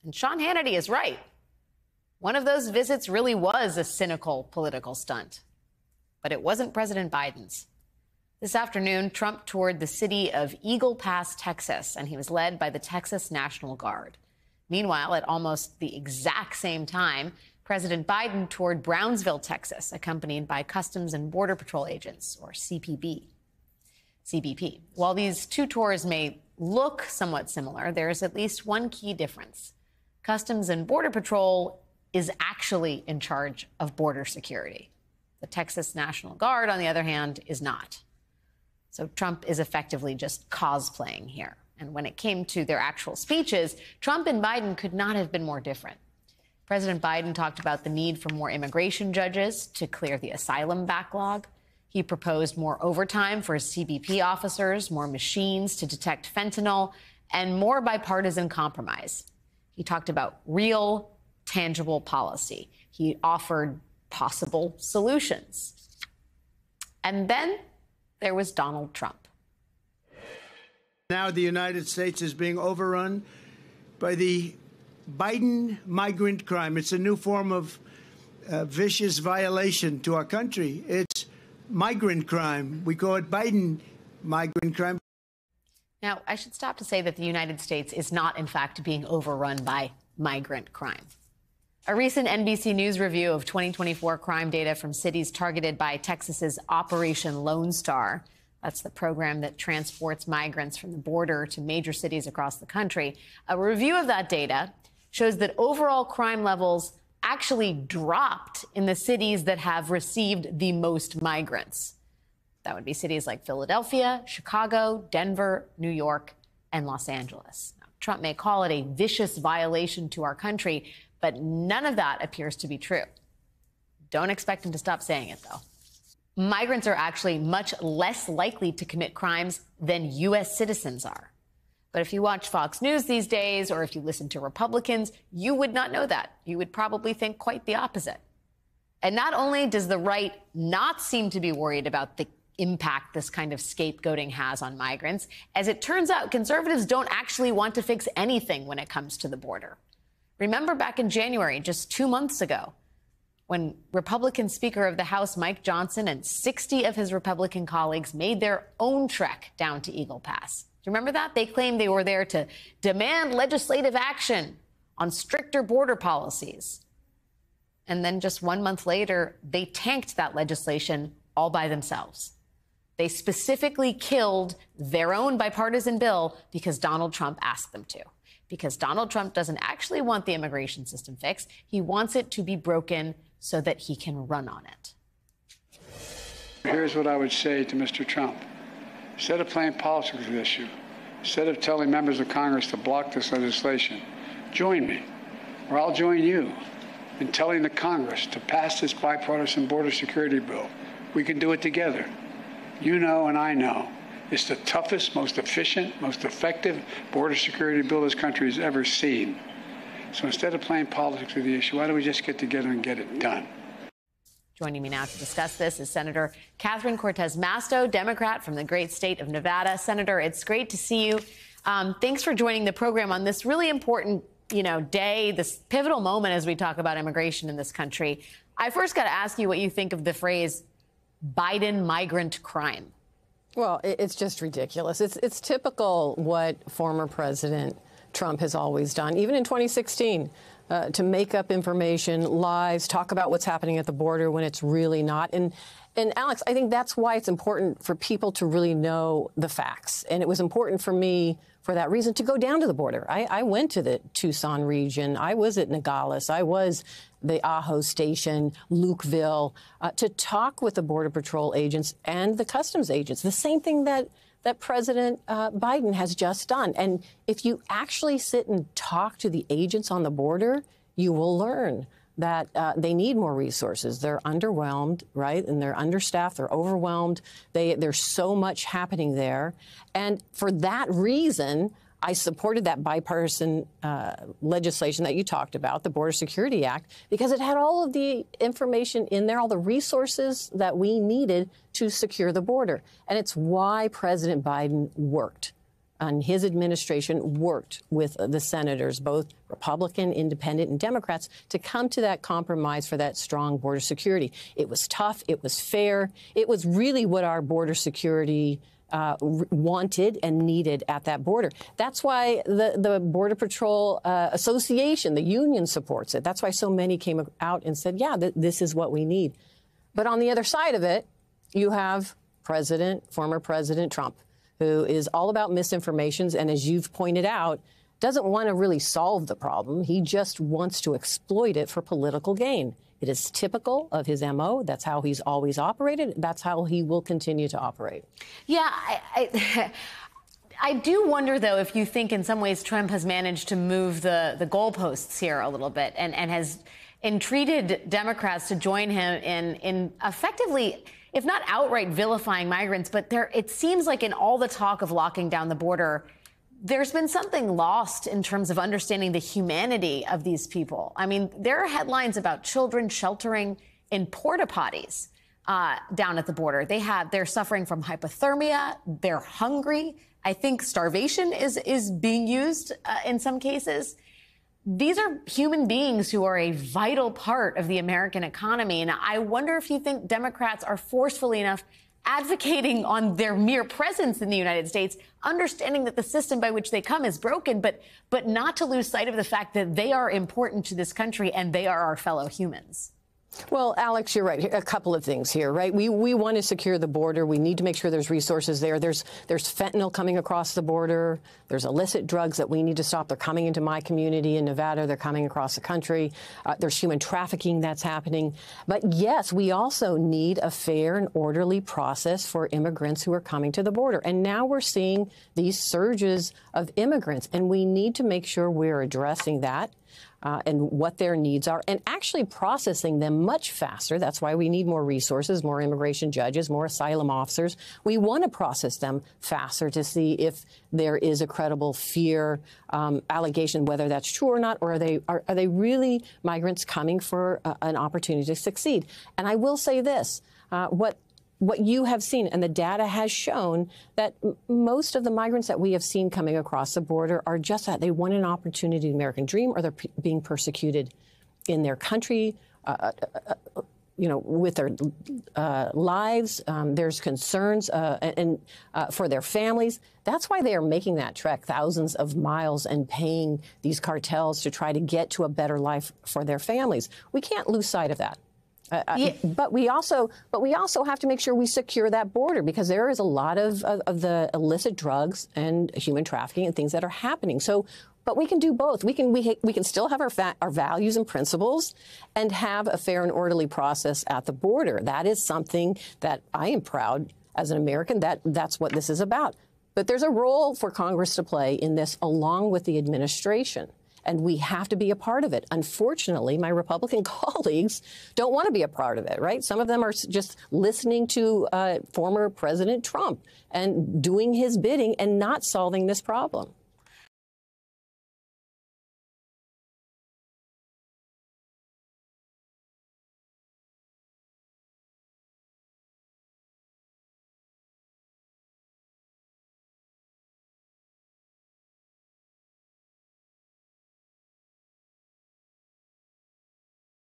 And Sean Hannity is right. One of those visits really was a cynical political stunt. But it wasn't President Biden's. This afternoon, Trump toured the city of Eagle Pass, Texas, and he was led by the Texas National Guard. Meanwhile, at almost the exact same time, President Biden toured Brownsville, Texas, accompanied by Customs and Border Patrol agents, or CBP. While these two tours may look somewhat similar, there is at least one key difference. Customs and Border Patrol is actually in charge of border security. The Texas National Guard, on the other hand, is not. So Trump is effectively just cosplaying here. And when it came to their actual speeches, Trump and Biden could not have been more different. President Biden talked about the need for more immigration judges to clear the asylum backlog. He proposed more overtime for CBP officers, more machines to detect fentanyl, and more bipartisan compromise. He talked about real, tangible policy. He offered possible solutions. And then there was Donald Trump. Now the United States is being overrun by the Biden migrant crime. It's a new form of vicious violation to our country. It's migrant crime. We call it Biden migrant crime. Now, I should stop to say that the United States is not, in fact, being overrun by migrant crime. A recent NBC News review of 2024 crime data from cities targeted by Texas's Operation Lone Star, that's the program that transports migrants from the border to major cities across the country. A review of that data shows that overall crime levels actually dropped in the cities that have received the most migrants. That would be cities like Philadelphia, Chicago, Denver, New York, and Los Angeles. Now, Trump may call it a vicious violation to our country, but none of that appears to be true. Don't expect him to stop saying it, though. Migrants are actually much less likely to commit crimes than U.S. citizens are. But if you watch Fox News these days, or if you listen to Republicans, you would not know that. You would probably think quite the opposite. And not only does the right not seem to be worried about the impact this kind of scapegoating has on migrants, as it turns out, conservatives don't actually want to fix anything when it comes to the border. Remember back in January, just 2 months ago, when Republican Speaker of the House Mike Johnson and 60 of his Republican colleagues made their own trek down to Eagle Pass. Do you remember that? They claimed they were there to demand legislative action on stricter border policies. And then just 1 month later, they tanked that legislation all by themselves. They specifically killed their own bipartisan bill because Donald Trump asked them to. Because Donald Trump doesn't actually want the immigration system fixed. He wants it to be broken so that he can run on it. Here's what I would say to Mr. Trump. Instead of playing politics with this issue, instead of telling members of Congress to block this legislation, join me, or I'll join you in telling the Congress to pass this bipartisan border security bill. We can do it together. You know and I know. It's the toughest, most efficient, most effective border security bill this country has ever seen. So instead of playing politics with the issue, why don't we just get together and get it done? Joining me now to discuss this is Senator Catherine Cortez Masto, Democrat from the great state of Nevada. Senator, it's great to see you. Thanks for joining the program on this really important, day, this pivotal moment as we talk about immigration in this country. I first got to ask you what you think of the phrase Biden migrant crime. Well, it's just ridiculous. It's typical what former President Trump has always done, even in 2016, to make up information, lies, talk about what's happening at the border when it's really not. And Alex, I think that's why it's important for people to really know the facts. And it was important for me, for that reason, to go down to the border. I went to the Tucson region. I was at Nogales. I was the Ajo Station, Lukeville, to talk with the Border Patrol agents and the customs agents. The same thing that President Biden has just done. And if you actually sit and talk to the agents on the border, you will learn that they need more resources. They're underwhelmed, right? And they're understaffed. They're overwhelmed. There's so much happening there. And for that reason, I supported that bipartisan legislation that you talked about, the Border Security Act, because it had all of the information in there, all the resources that we needed to secure the border. And it's why President Biden worked and his administration worked with the senators, both Republican, Independent, and Democrats, to come to that compromise for that strong border security. It was tough. It was fair. It was really what our border security wanted and needed at that border. That's why the Border Patrol Association, the union, supports it. That's why so many came out and said, yeah, this is what we need. But on the other side of it, you have former President Trump, who is all about misinformation and, as you've pointed out, doesn't want to really solve the problem. He just wants to exploit it for political gain. It is typical of his MO. That's how he's always operated. That's how he will continue to operate. Yeah, I do wonder, though, if you think in some ways Trump has managed to move the goalposts here a little bit and has entreated Democrats to join him in effectively, if not outright vilifying migrants, but it seems like in all the talk of locking down the border, there's been something lost in terms of understanding the humanity of these people. I mean, there are headlines about children sheltering in porta potties down at the border. They're suffering from hypothermia. They're hungry. I think starvation is being used in some cases. These are human beings who are a vital part of the American economy. And I wonder if you think Democrats are forcefully enough advocating on their mere presence in the United States, understanding that the system by which they come is broken, but not to lose sight of the fact that they are important to this country and they are our fellow humans. Well, Alex, you're right. A couple of things here, right? We want to secure the border. We need to make sure there's resources there. There's fentanyl coming across the border. There's illicit drugs that we need to stop. They're coming into my community in Nevada. They're coming across the country. There's human trafficking that's happening. But yes, we also need a fair and orderly process for immigrants who are coming to the border. And now we're seeing these surges of immigrants, and we need to make sure we're addressing that. And what their needs are, and actually processing them much faster. That's why we need more resources, more immigration judges, more asylum officers. We want to process them faster to see if there is a credible fear allegation, whether that's true or not, or are they really migrants coming for an opportunity to succeed? And I will say this, what you have seen, and the data has shown that most of the migrants that we have seen coming across the border are just that. They want an opportunity, the American dream, or they're being persecuted in their country, with their lives. There's concerns for their families. That's why they are making that trek thousands of miles and paying these cartels to try to get to a better life for their families. We can't lose sight of that. But we also have to make sure we secure that border, because there is a lot of the illicit drugs and human trafficking and things that are happening. So, but we can do both. We can still have our values and principles and have a fair and orderly process at the border. That is something that I am proud as an American that's what this is about. But there's a role for Congress to play in this, along with the administration. And we have to be a part of it. Unfortunately, my Republican colleagues don't want to be a part of it, right? Some of them are just listening to former President Trump and doing his bidding and not solving this problem.